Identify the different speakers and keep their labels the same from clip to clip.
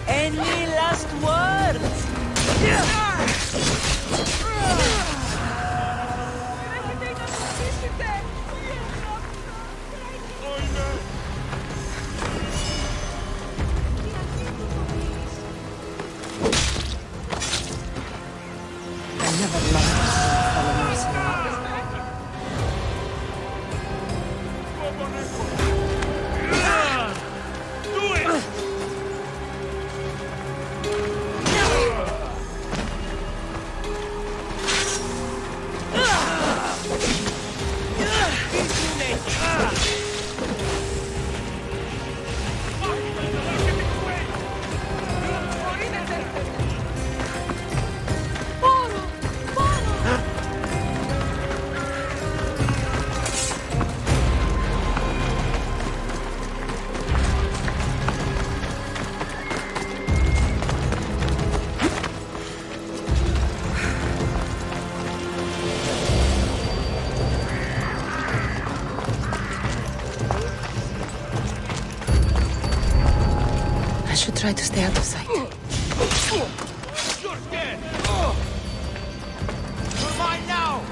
Speaker 1: Any last words?
Speaker 2: I never loved my fellow mercenaries. Try to stay out of sight.
Speaker 3: You're dead! You're mine now!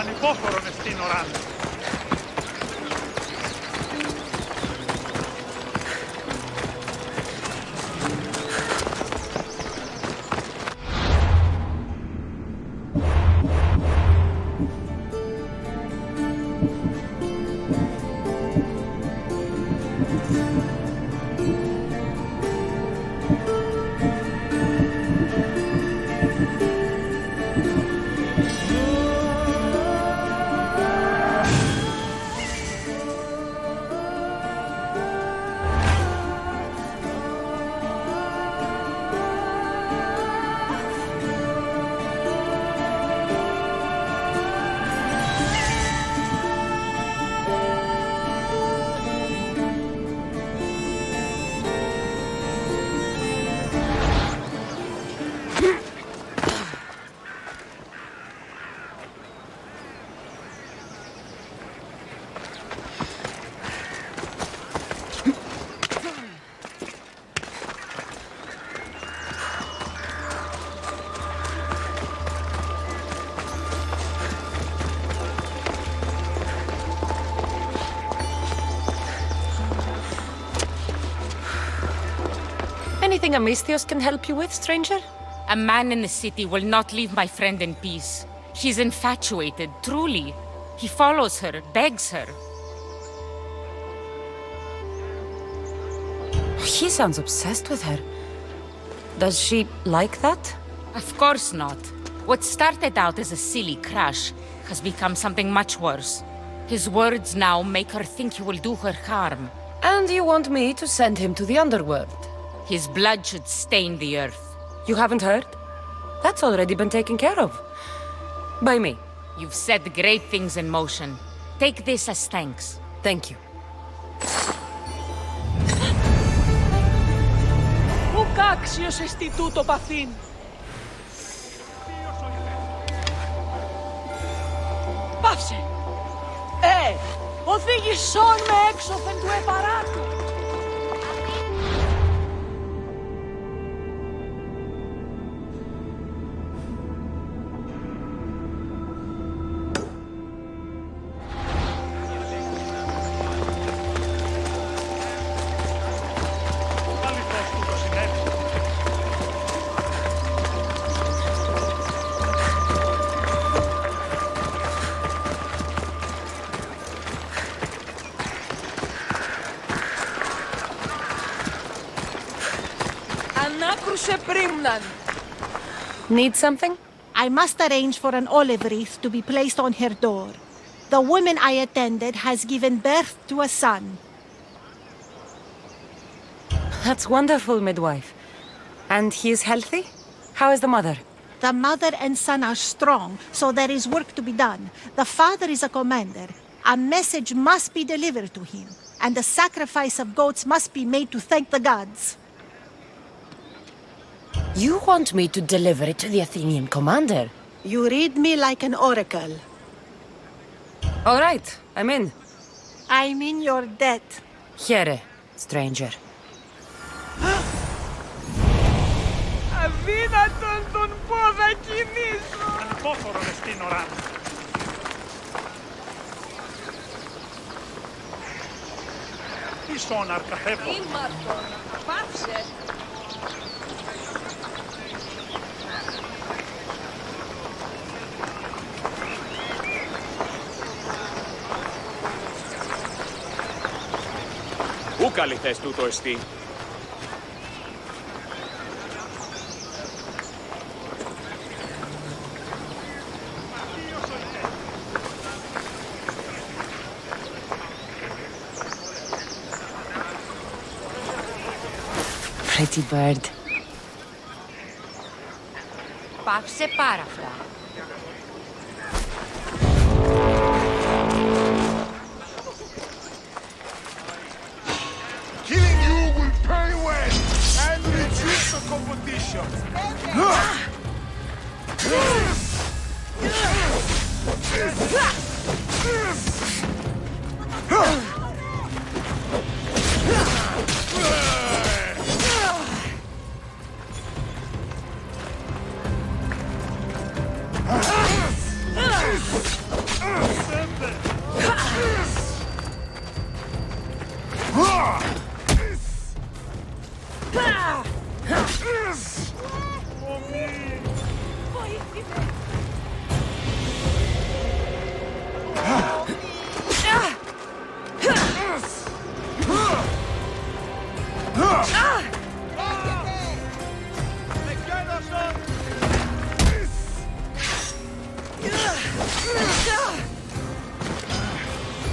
Speaker 4: Ανυπόφορον εστίν οράν.
Speaker 2: anything Amistios can help you with, stranger?
Speaker 3: A man in the city will not leave my friend in peace. He's infatuated, truly. He follows her, begs her.
Speaker 2: He sounds obsessed with her. Does she like that?
Speaker 3: Of course not. What started out as a silly crush has become something much worse. His words now make her think he will do her harm.
Speaker 2: And you want me to send him to the underworld?
Speaker 3: His blood should stain the earth.
Speaker 2: You haven't heard? That's already been taken care of. By me.
Speaker 3: You've set great things in motion. Take this as thanks.
Speaker 2: Thank you.
Speaker 1: Ουκ άξιος εστι τούτο παθήν. Πάυσε! Οδήγησόν με έξωθεν του επαράτου. Ανάκρουσε πρίμναν.
Speaker 2: Need something?
Speaker 5: I must arrange for an olive wreath to be placed on her door. The woman I attended has given birth to a son.
Speaker 2: That's wonderful, midwife. And he is healthy? How is the mother?
Speaker 5: The mother and son are strong, so there is work to be done. The father is a commander. A message must be delivered to him, and a sacrifice of goats must be made to thank the gods.
Speaker 2: You want me to deliver it to the Athenian commander?
Speaker 5: You read me like an oracle.
Speaker 2: All right, I'm in.
Speaker 5: I'm in your debt.
Speaker 2: Here, stranger.
Speaker 1: Αδύνατον τον πόδα κινήσω.
Speaker 4: Ανυπόφορον εστίν οράν. Ίσον αρκαθεύω.
Speaker 1: Ήμαρτον, πάυσε.
Speaker 6: Πού καλυθές τούτο εστί?
Speaker 2: Pretty bird.
Speaker 3: Πάυσε πάραφρα.
Speaker 7: Killing you will pay well and reduce the competition.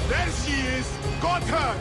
Speaker 7: There she is! Got her!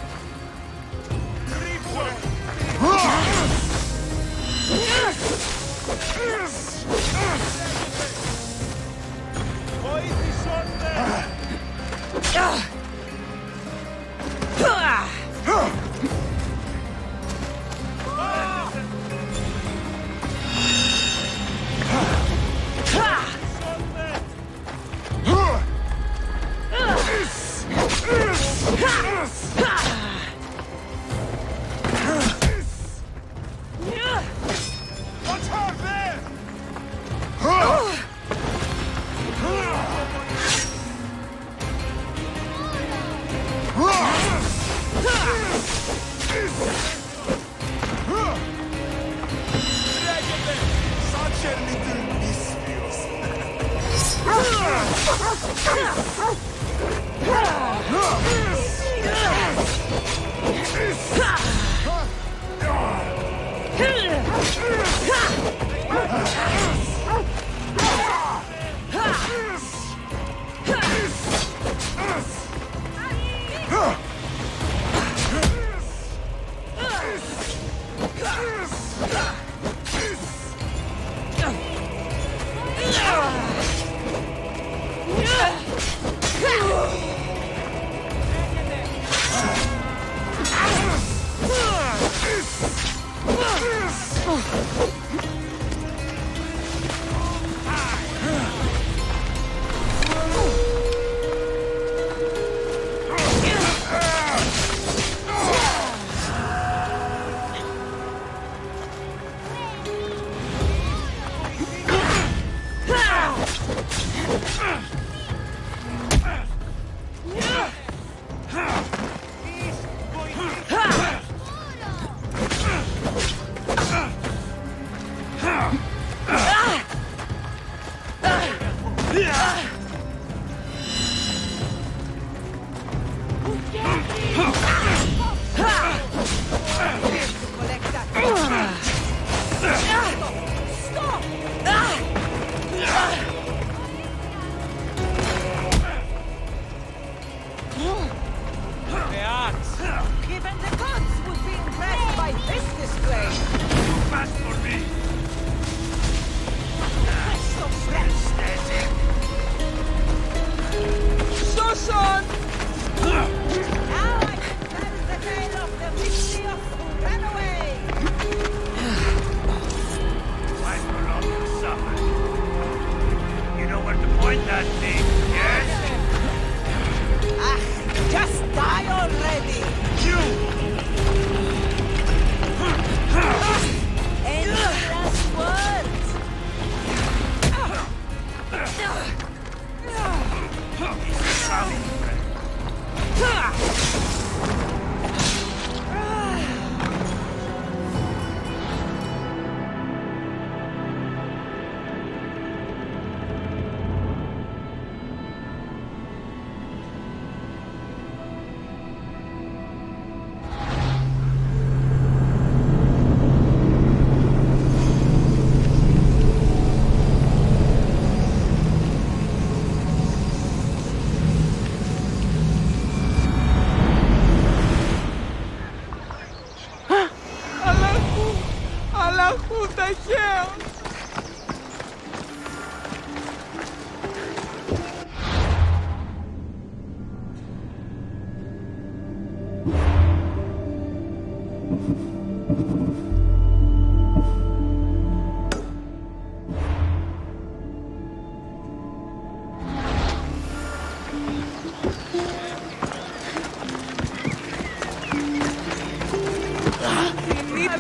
Speaker 1: Αλλαχού ταχαίως.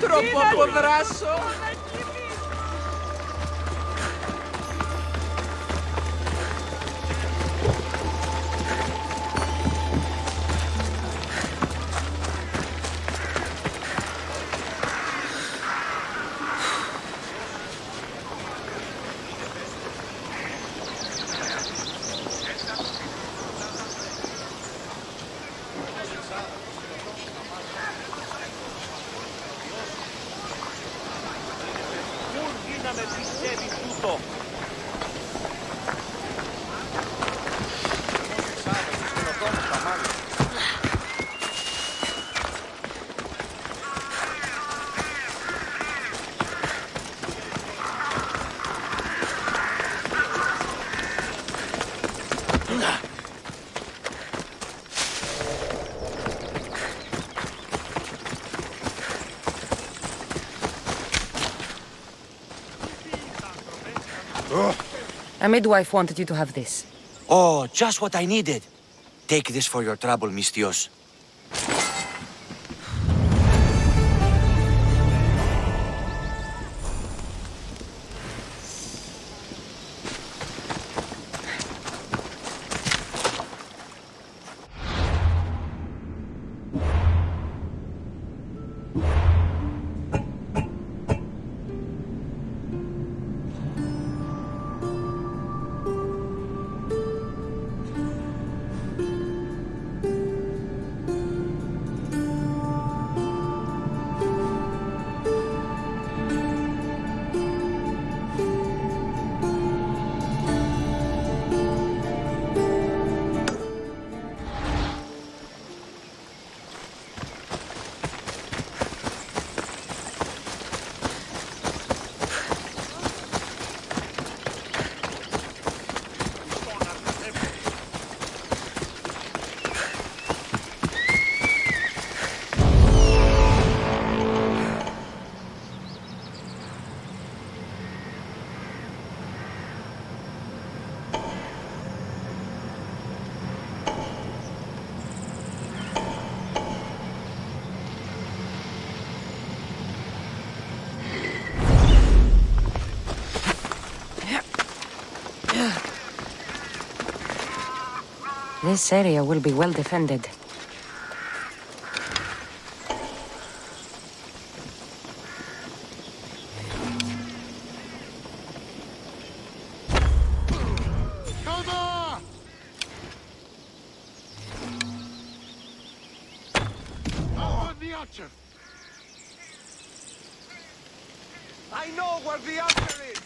Speaker 1: Τρόπο από δράσω.
Speaker 2: A midwife wanted you to have this.
Speaker 8: Oh, just what I needed. Take this for your trouble, Mistios.
Speaker 2: This area will be well defended.
Speaker 7: Cover! Over the archer! I know where the archer is!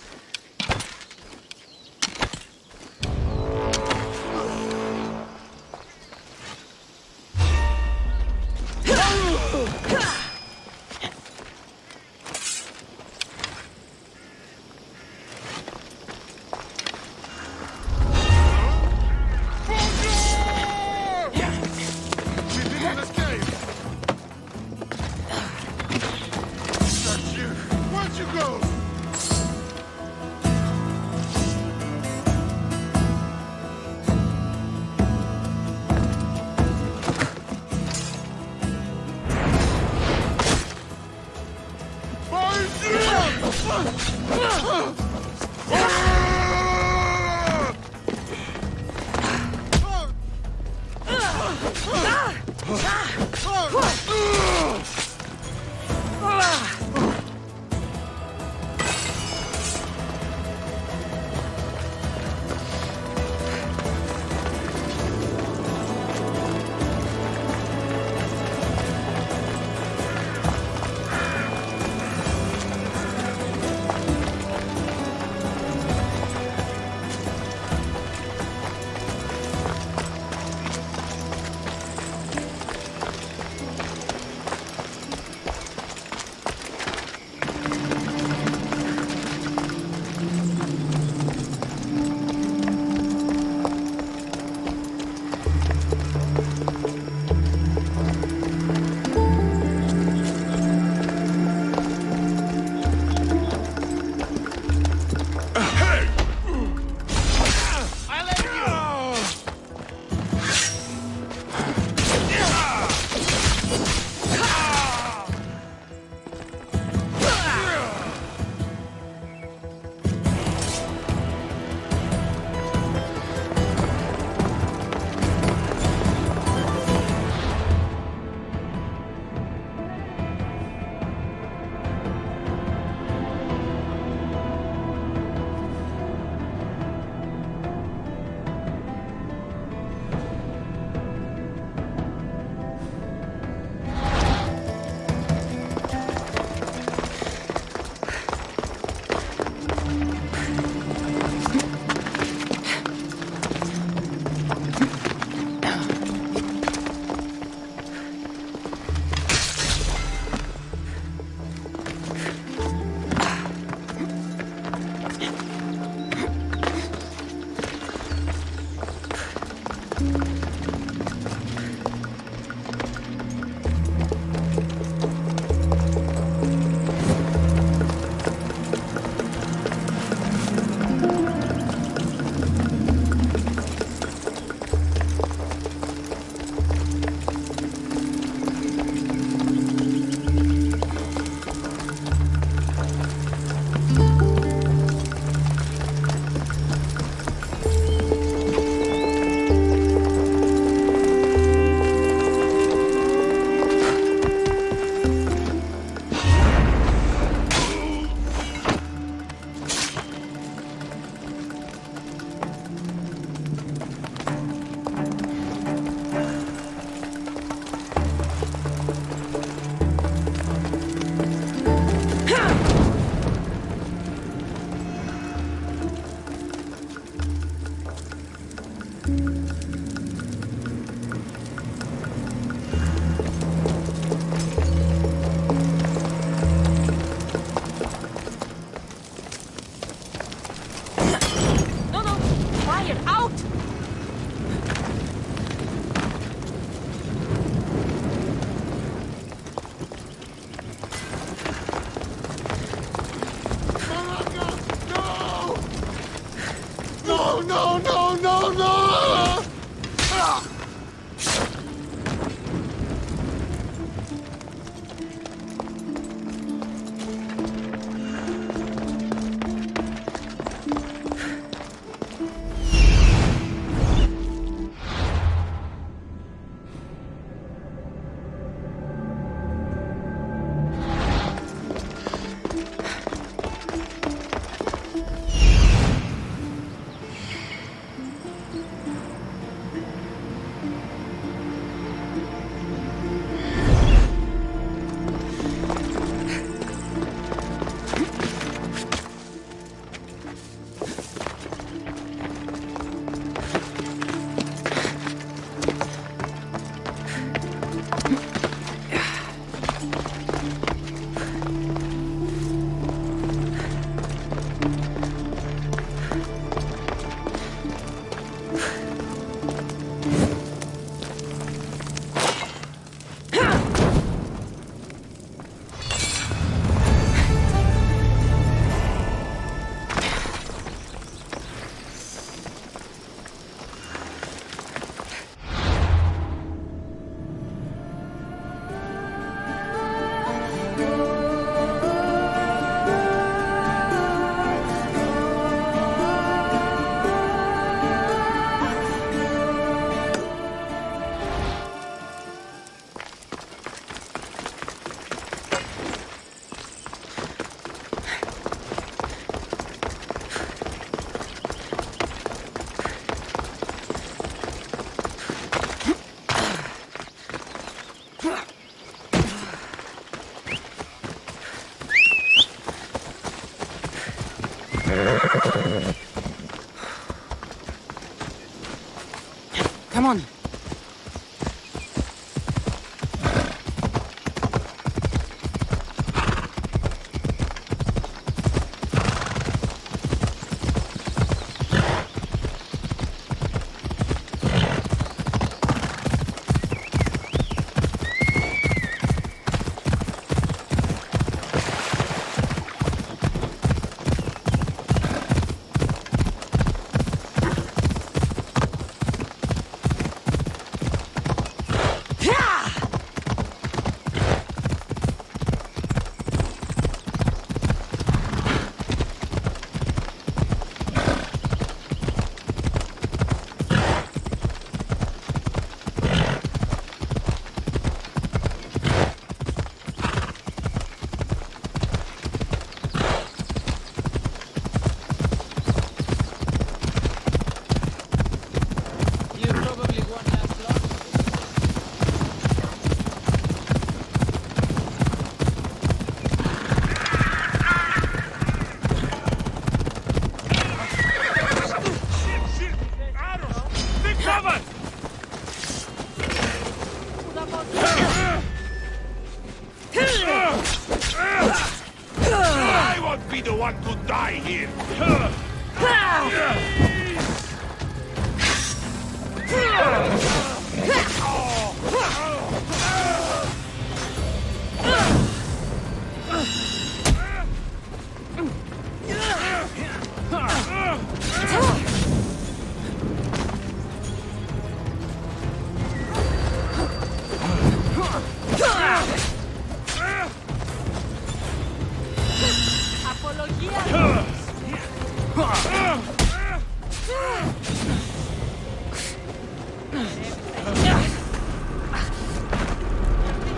Speaker 7: be the one to die here.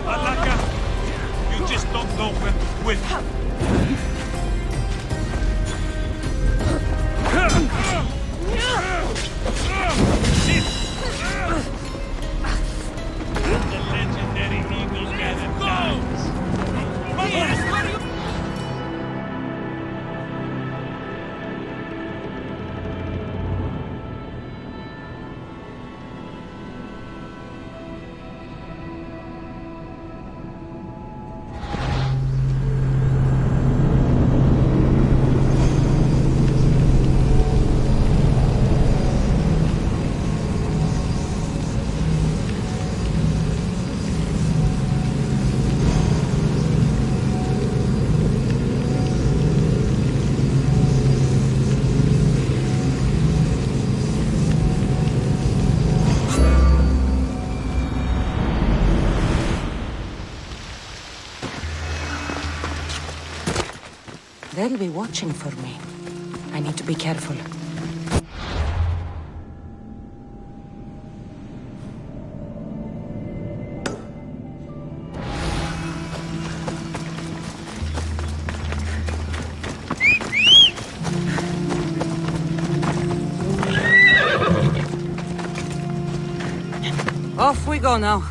Speaker 7: Alaka, you just don't know when to quit. The legendary eagle gathered downs.
Speaker 2: They'll be watching for me. I need to be careful. Off we go now.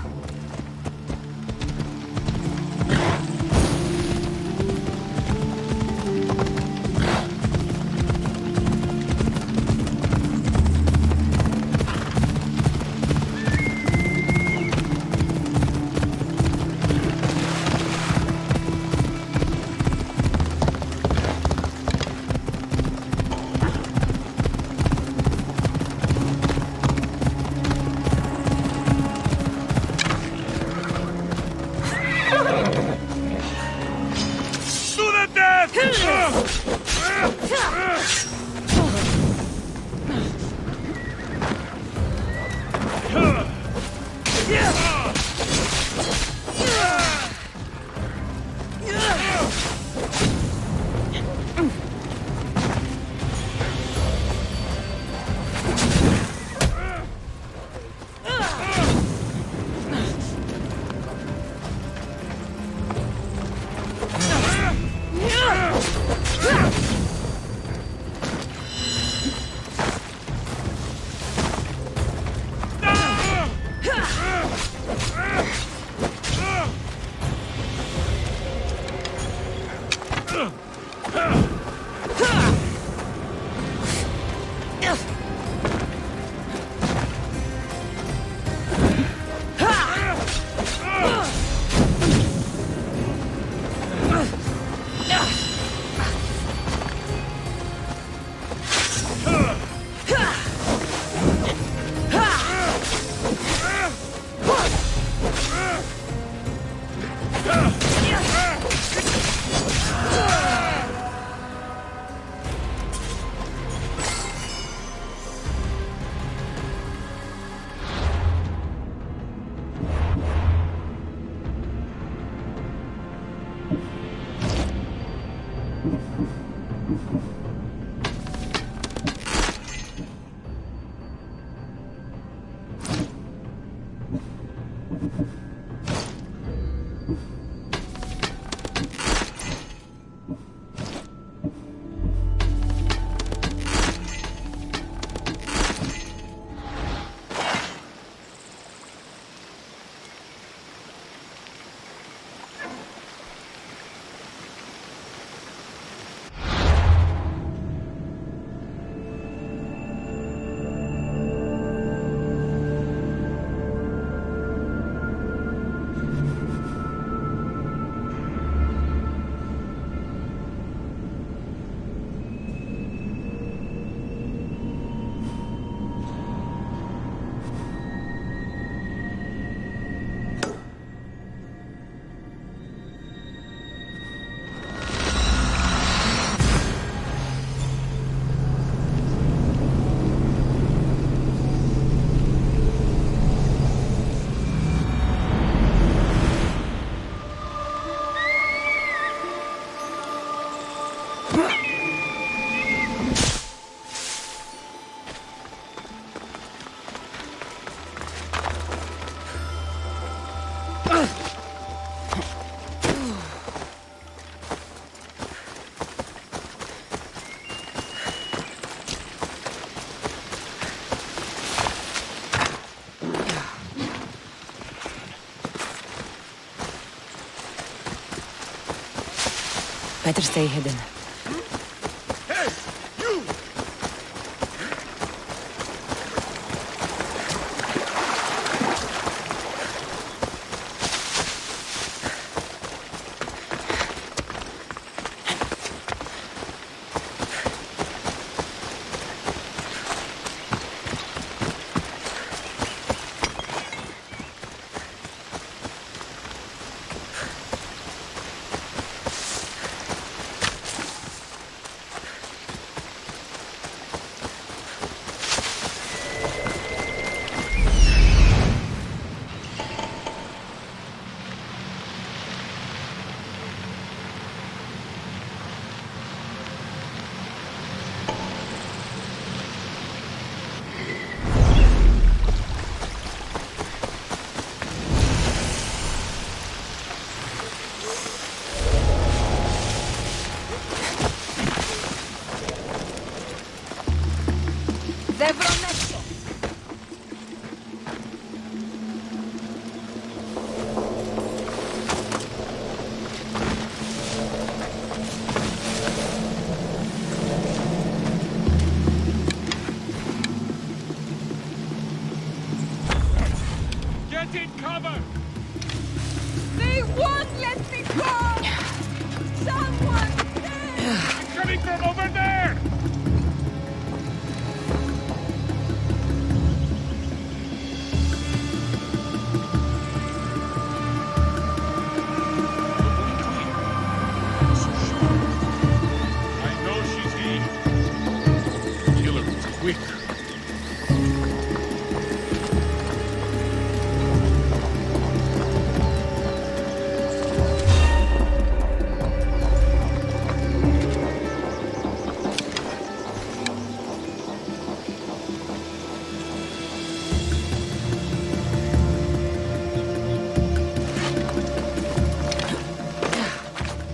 Speaker 2: Better stay hidden.
Speaker 7: Hey, you!
Speaker 1: Δεν βρω έξω.
Speaker 7: Get in cover!
Speaker 1: They won't let me go! Someone!
Speaker 7: It's coming from over there! I know she's here. Kill her quick.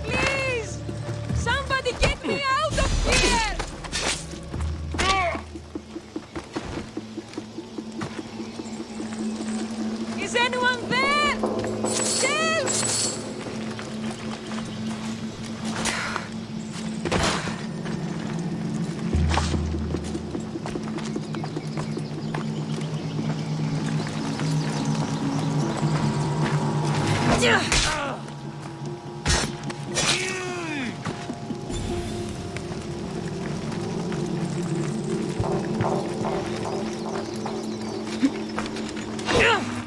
Speaker 1: Please! Somebody get me out of here! Is anyone there? Help!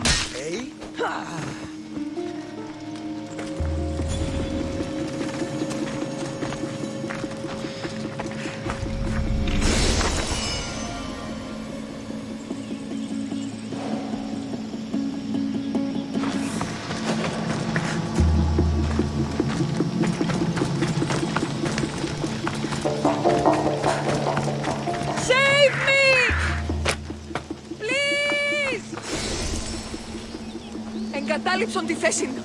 Speaker 1: Save me! Please! Εγκατάλειψον τη θέση του.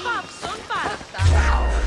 Speaker 1: Papson parta!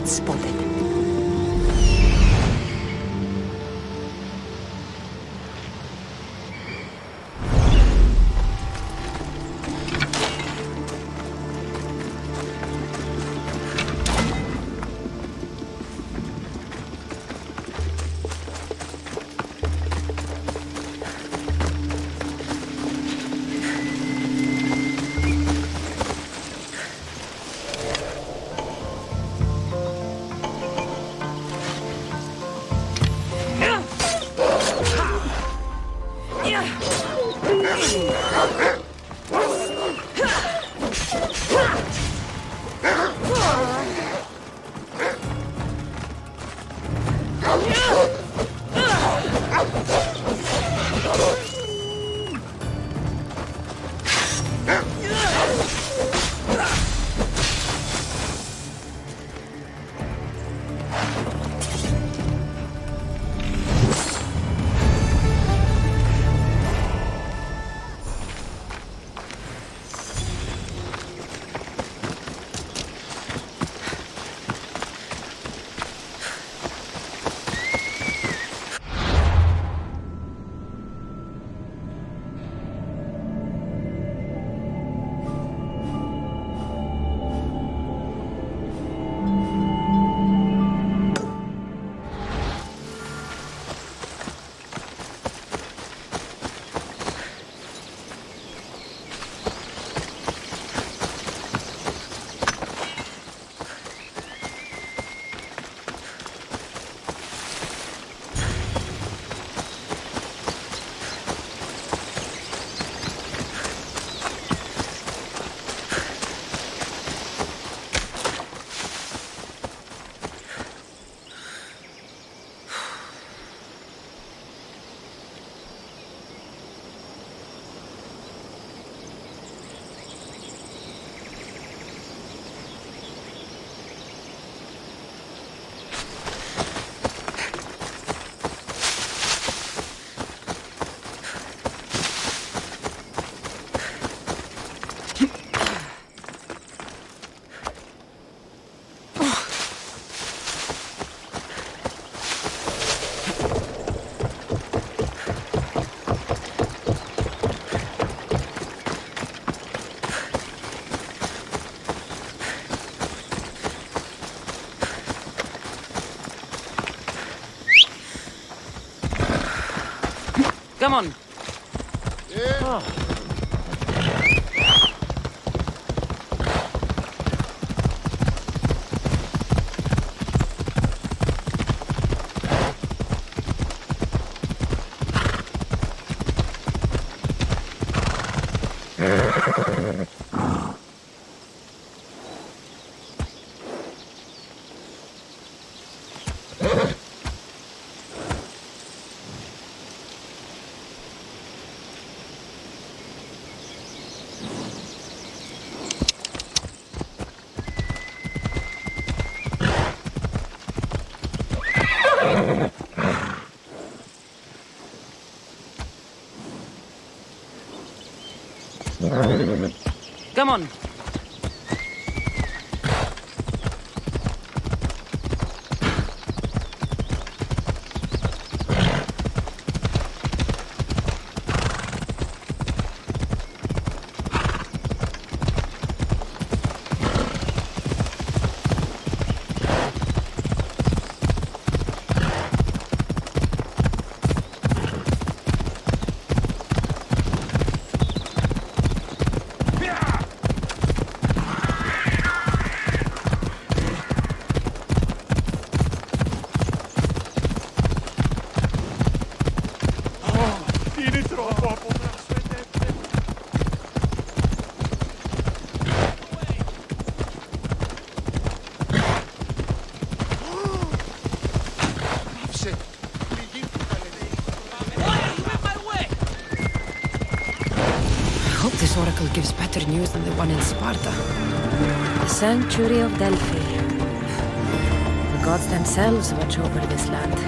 Speaker 2: Spotted. Come on. Come on.
Speaker 4: Είναι τρόπο από να σφετεύτε.
Speaker 7: Άψε.
Speaker 1: I hope this oracle gives better news than the one in Sparta.
Speaker 2: The sanctuary of Delphi. The gods themselves watch over this land.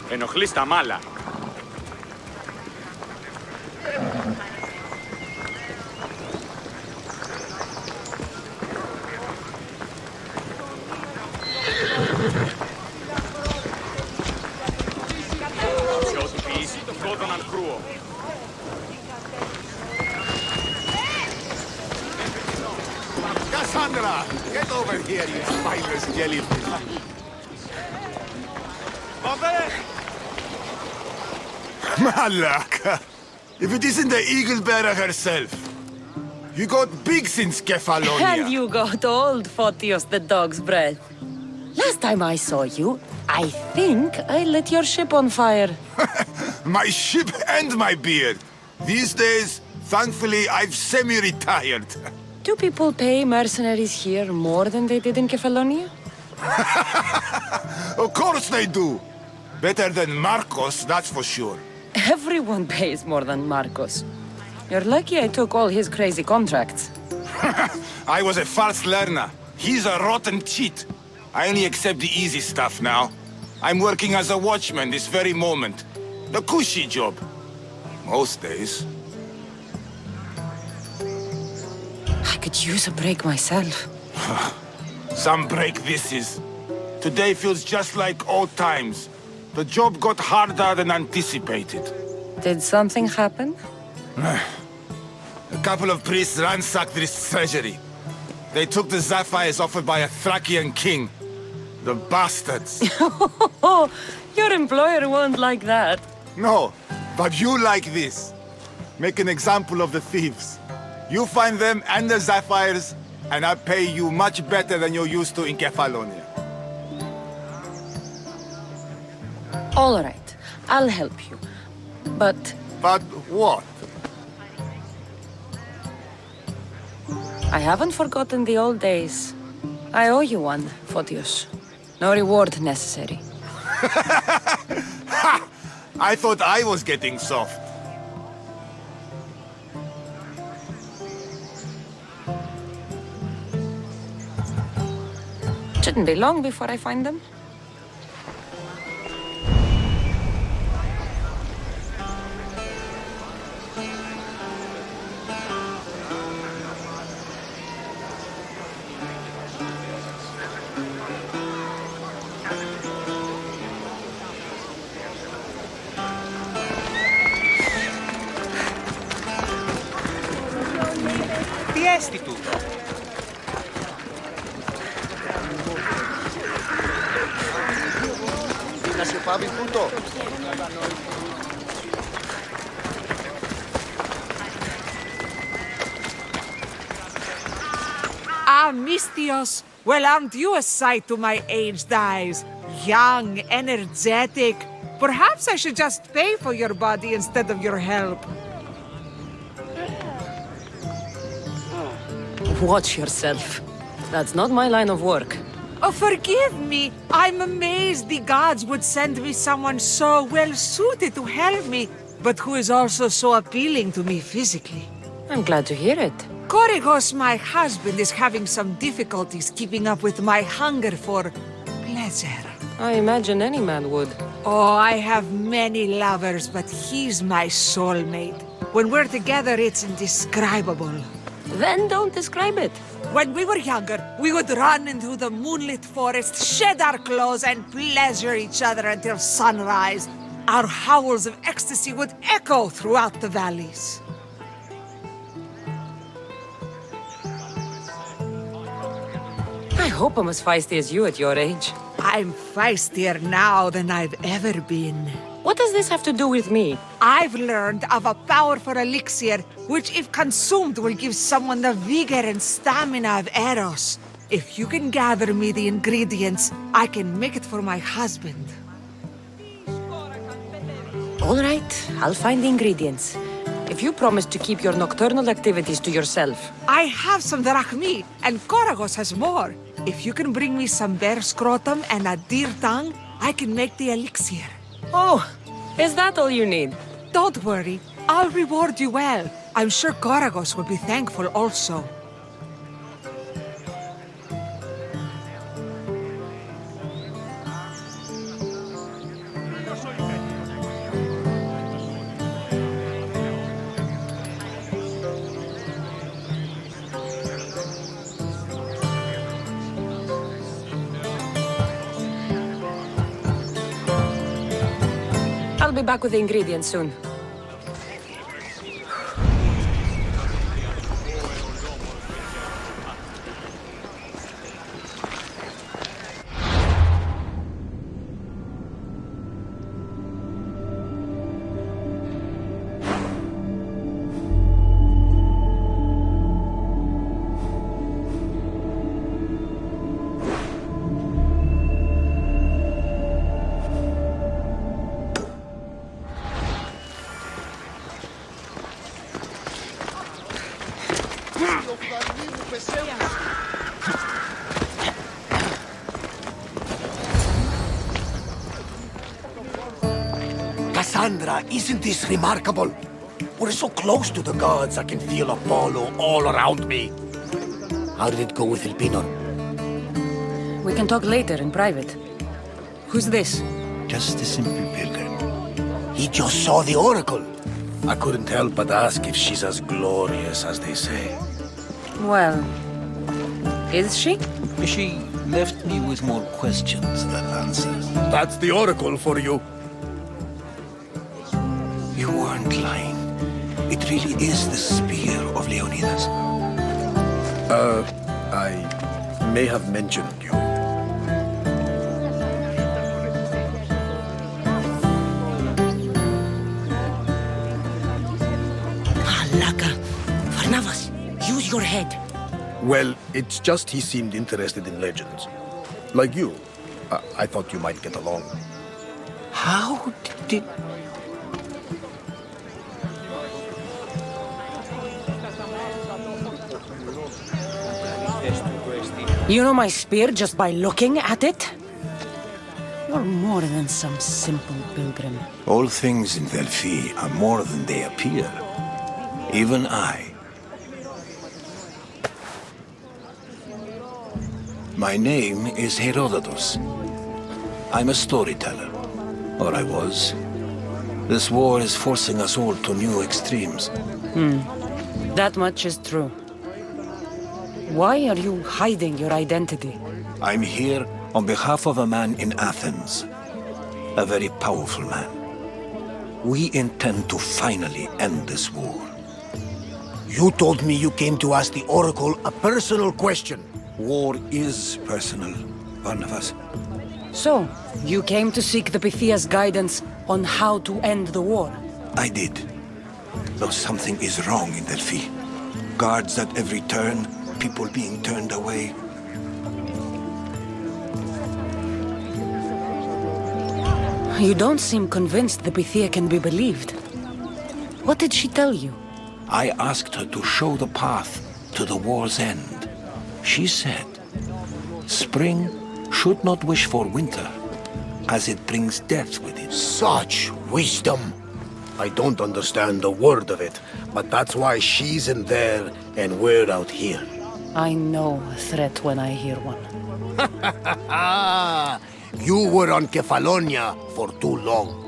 Speaker 6: Ενοχλείς τα μάλα. Σε ό,τι πεις, κόδωναν κρούο.
Speaker 7: Cassandra, get over here, you spineless jellyfish. Malaka! If it isn't the eagle bearer herself. You got big since Kefalonia.
Speaker 2: And you got old, Photios the dog's breath. Last time I saw you, I think I lit your ship on fire.
Speaker 7: My ship and my beard. These days, thankfully, I've semi-retired.
Speaker 2: Do people pay mercenaries here more than they did in Kefalonia?
Speaker 7: Of course they do. Better than Marcos, that's for sure.
Speaker 2: Everyone pays more than Marcos. You're lucky I took all his crazy contracts.
Speaker 7: I was a fast learner. He's a rotten cheat. I only accept the easy stuff now. I'm working as a watchman this very moment. The cushy job. Most days.
Speaker 2: I could use a break myself.
Speaker 7: Some break this is. Today feels just like old times. The job got harder than anticipated.
Speaker 2: Did something happen?
Speaker 7: A couple of priests ransacked this treasury. They took the sapphires offered by a Thracian king. The bastards.
Speaker 2: Your employer won't like that.
Speaker 7: No, but you like this. Make an example of the thieves. You find them and the sapphires, and I pay you much better than you're used to in Kefalonia.
Speaker 2: All right, I'll help you. But
Speaker 7: But what?
Speaker 2: I haven't forgotten the old days. I owe you one, Photios. No reward necessary.
Speaker 7: I thought I was getting soft.
Speaker 2: Shouldn't be long before I find them.
Speaker 8: restituto.
Speaker 4: Να σε πάμε τούτο.
Speaker 9: Ah, Mistios. Well, aren't you a sight to my aged eyes? Young, energetic. Perhaps I should just pay for your body instead of your help.
Speaker 2: Watch yourself. That's not my line of work.
Speaker 9: Oh, forgive me. I'm amazed the gods would send me someone so well-suited to help me, but who is also so appealing to me physically.
Speaker 2: I'm glad to hear it.
Speaker 9: Korigos, my husband, is having some difficulties keeping up with my hunger for pleasure.
Speaker 2: I imagine any man would.
Speaker 9: Oh, I have many lovers, but he's my soulmate. When we're together, it's indescribable.
Speaker 2: Then don't describe it.
Speaker 9: When we were younger, we would run into the moonlit forest, shed our clothes, and pleasure each other until sunrise. Our howls of ecstasy would echo throughout the valleys.
Speaker 2: I hope I'm as feisty as you at your age.
Speaker 9: I'm feistier now than I've ever been.
Speaker 2: What does this have to do with me?
Speaker 9: I've learned of a powerful elixir, which if consumed will give someone the vigor and stamina of Eros. If you can gather me the ingredients, I can make it for my husband.
Speaker 2: All right, I'll find the ingredients. If you promise to keep your nocturnal activities to yourself.
Speaker 9: I have some drachmi, and Koragos has more. If you can bring me some bear scrotum and a deer tongue, I can make the elixir.
Speaker 2: Oh, is that all you need?
Speaker 9: Don't worry, I'll reward you well. I'm sure Koragos will be thankful also.
Speaker 2: I'll be back with the ingredients soon.
Speaker 10: Cassandra, isn't this remarkable? We're so close to the gods, I can feel Apollo all around me. How did it go with Elpinor?
Speaker 2: We can talk later in private. Who's this?
Speaker 10: Just a simple pilgrim. He just saw the oracle. I couldn't help but ask if she's as glorious as they say.
Speaker 2: Well, is she?
Speaker 10: She left me with more questions than answers. That's the oracle for you. You weren't lying. It really is the spear of Leonidas. I may have mentioned you.
Speaker 1: Laka. Varnavas, use your head.
Speaker 10: Well, it's just he seemed interested in legends. Like you. I thought you might get along. How did...
Speaker 2: You know my spear just by looking at it? You're more than some simple pilgrim.
Speaker 10: All things in Delphi are more than they appear. Even I. My name is Herodotus. I'm a storyteller. Or I was. This war is forcing us all to new extremes.
Speaker 2: That much is true. Why are you hiding your identity?
Speaker 10: I'm here on behalf of a man in Athens. A very powerful man. We intend to finally end this war.
Speaker 11: You told me you came to ask the Oracle a personal question.
Speaker 10: War is personal, Barnabas.
Speaker 2: So, you came to seek the Pythia's guidance on how to end the war?
Speaker 10: I did. Though something is wrong in Delphi. Guards at every turn, people being turned away.
Speaker 2: You don't seem convinced the Pythia can be believed. What did she tell you?
Speaker 10: I asked her to show the path to the war's end. She said, spring should not wish for winter, as it brings death with it.
Speaker 11: Such wisdom! I don't understand a word of it, but that's why she's in there and we're out here.
Speaker 2: I know a threat when I hear one.
Speaker 11: You were on Kefalonia for too long.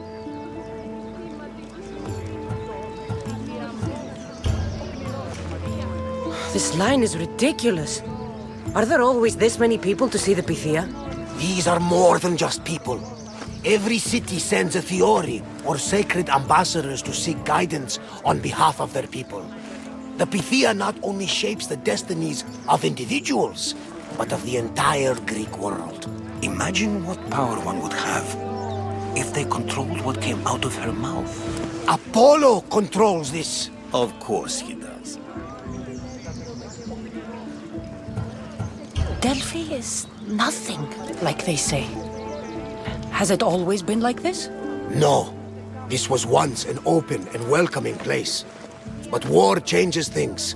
Speaker 2: This line is ridiculous. Are there always this many people to see the Pythia?
Speaker 11: These are more than just people. Every city sends a Fiori or sacred ambassadors to seek guidance on behalf of their people. The Pythia not only shapes the destinies of individuals, but of the entire Greek world.
Speaker 10: Imagine what power one would have if they controlled what came out of her mouth.
Speaker 11: Apollo controls this.
Speaker 10: Of course he does.
Speaker 2: Delphi is nothing, like they say. Has it always been like this?
Speaker 11: No. This was once an open and welcoming place. But war changes things.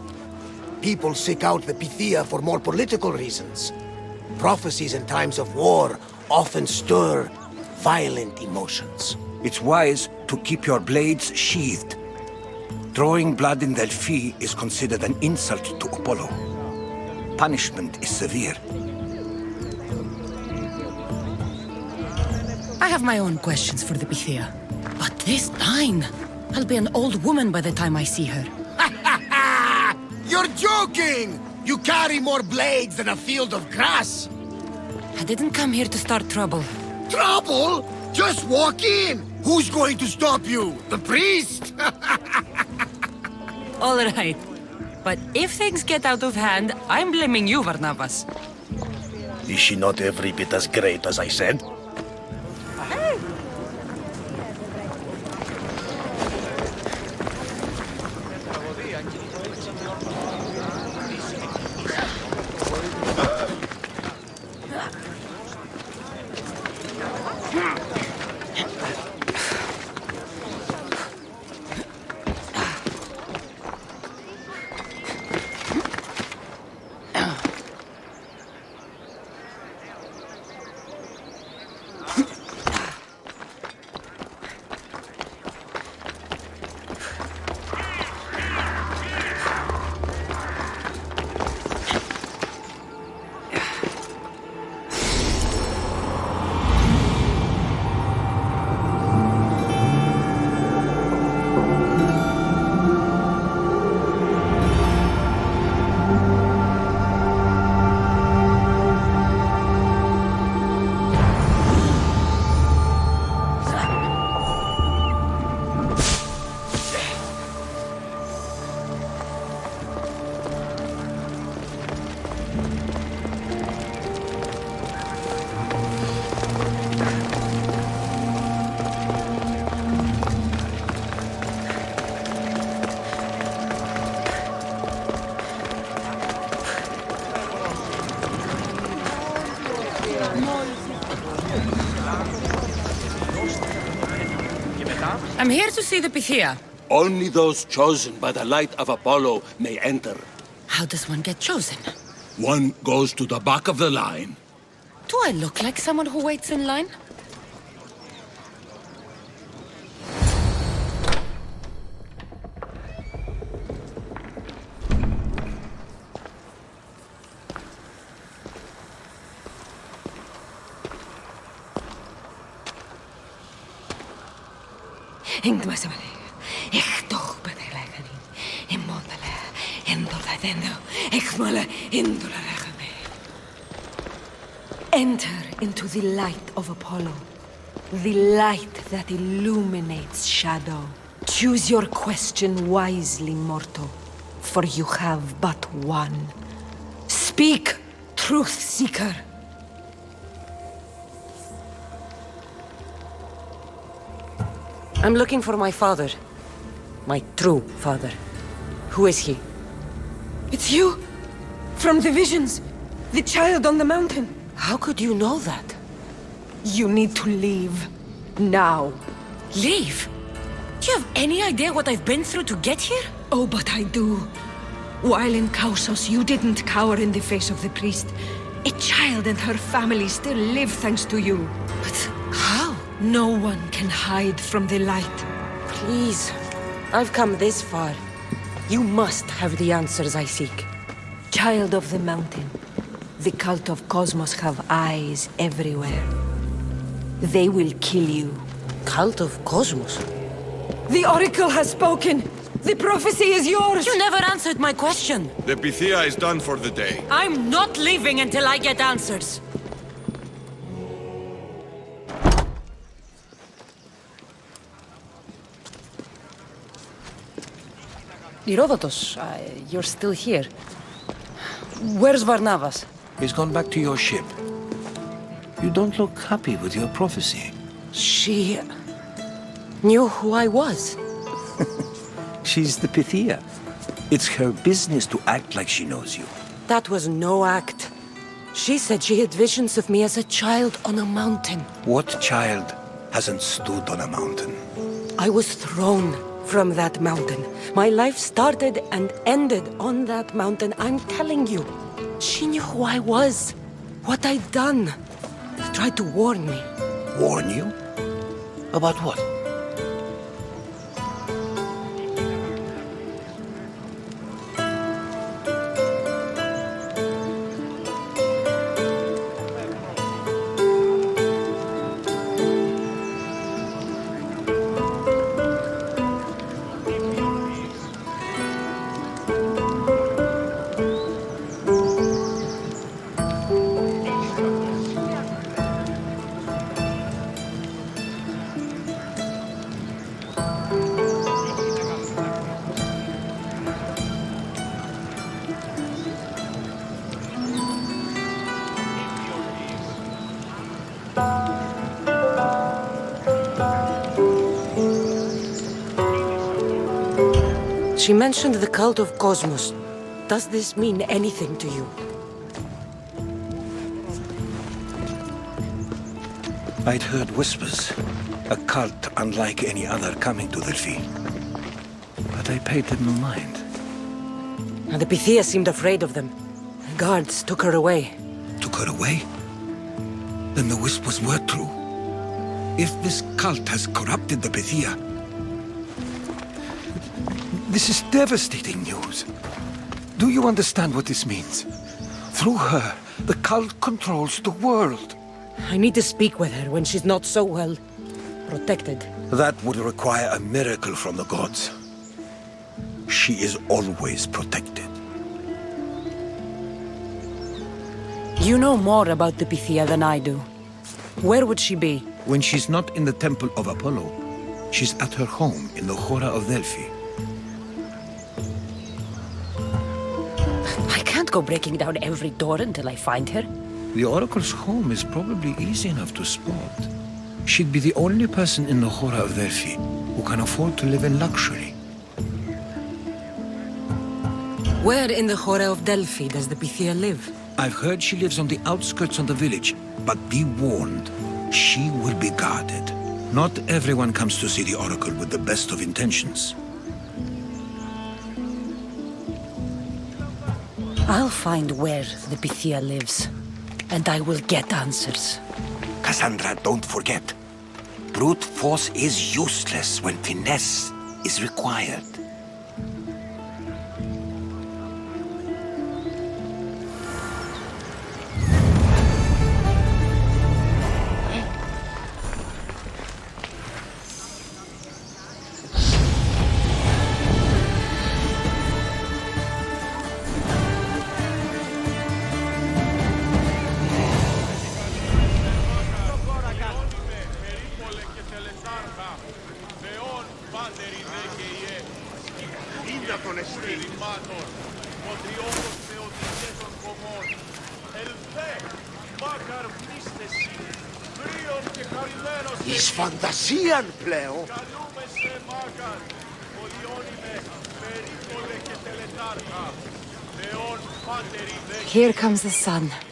Speaker 11: People seek out the Pythia for more political reasons. Prophecies in times of war often stir violent emotions.
Speaker 10: It's wise to keep your blades sheathed. Drawing blood in Delphi is considered an insult to Apollo. Punishment is severe.
Speaker 1: I have my own questions for the Pythia. But this line... I'll be an old woman by the time I see her.
Speaker 11: You're joking! You carry more blades than a field of grass!
Speaker 1: I didn't come here to start trouble.
Speaker 11: Trouble? Just walk in! Who's going to stop you? The priest?
Speaker 1: All right. But if things get out of hand, I'm blaming you, Barnabas.
Speaker 11: Is she not every bit as great as I said?
Speaker 1: I'm here to see the Pythia.
Speaker 12: Only those chosen by the light of Apollo may enter.
Speaker 1: How does one get chosen?
Speaker 12: One goes to the back of the line.
Speaker 1: Do I look like someone who waits in line?
Speaker 13: Enter into the light of Apollo, the light that illuminates shadow. Choose your question wisely, mortal. for you have but one. Speak, truth seeker.
Speaker 2: I'm looking for my father. My true father. Who is he?
Speaker 13: It's you! From the visions! The child on the mountain!
Speaker 2: How could you know that?
Speaker 13: You need to leave. Now.
Speaker 1: Leave? Do you have any idea what I've been through to get here?
Speaker 13: Oh, but I do. While in Kausos, you didn't cower in the face of the priest. A child and her family still live thanks to you.
Speaker 1: But how?
Speaker 13: No one can hide from the light.
Speaker 2: Please. I've come this far. You must have the answers I seek.
Speaker 13: Child of the mountain, the cult of Cosmos have eyes everywhere. They will kill you.
Speaker 2: Cult of Cosmos?
Speaker 13: The Oracle has spoken! The prophecy is yours!
Speaker 1: You never answered my question!
Speaker 4: The Pythia is done for the day.
Speaker 1: I'm not leaving until I get answers!
Speaker 2: Herodotus, you're still here. Where's Barnabas?
Speaker 10: He's gone back to your ship. You don't look happy with your prophecy.
Speaker 2: She knew who I was.
Speaker 10: She's the Pythia. It's her business to act like she knows you.
Speaker 2: That was no act. She said she had visions of me as a child on a mountain.
Speaker 10: What child hasn't stood on a mountain?
Speaker 2: I was thrown from that mountain. My life started and ended on that mountain. I'm telling you. She knew who I was, what I'd done. She tried to warn me.
Speaker 10: Warn you? About what?
Speaker 2: She mentioned the cult of Cosmos. Does this mean anything to you?
Speaker 10: I'd heard whispers. A cult unlike any other coming to Delphi. But I paid them no mind.
Speaker 2: And the Pythia seemed afraid of them. Guards took her away.
Speaker 10: Took her away? Then the whispers were true. If this cult has corrupted the Pythia, this is devastating news. Do you understand what this means? Through her, the cult controls the world.
Speaker 2: I need to speak with her when she's not so well protected.
Speaker 10: That would require a miracle from the gods. She is always protected.
Speaker 2: You know more about the Pythia than I do. Where would she be?
Speaker 10: When she's not in the temple of Apollo, she's at her home in the Hora of Delphi.
Speaker 2: I can't go breaking down every door until I find her.
Speaker 10: The Oracle's home is probably easy enough to spot. She'd be the only person in the Hora of Delphi who can afford to live in luxury.
Speaker 2: Where in the Hora of Delphi does the Pythia live?
Speaker 10: I've heard she lives on the outskirts of the village, but be warned, she will be guarded. Not everyone comes to see the Oracle with the best of intentions.
Speaker 2: I'll find where the Pythia lives, and I will get answers.
Speaker 8: Cassandra, don't forget. Brute force is useless when finesse is required.
Speaker 11: Εις φαντασίαν πλέον.
Speaker 2: Here comes the sun.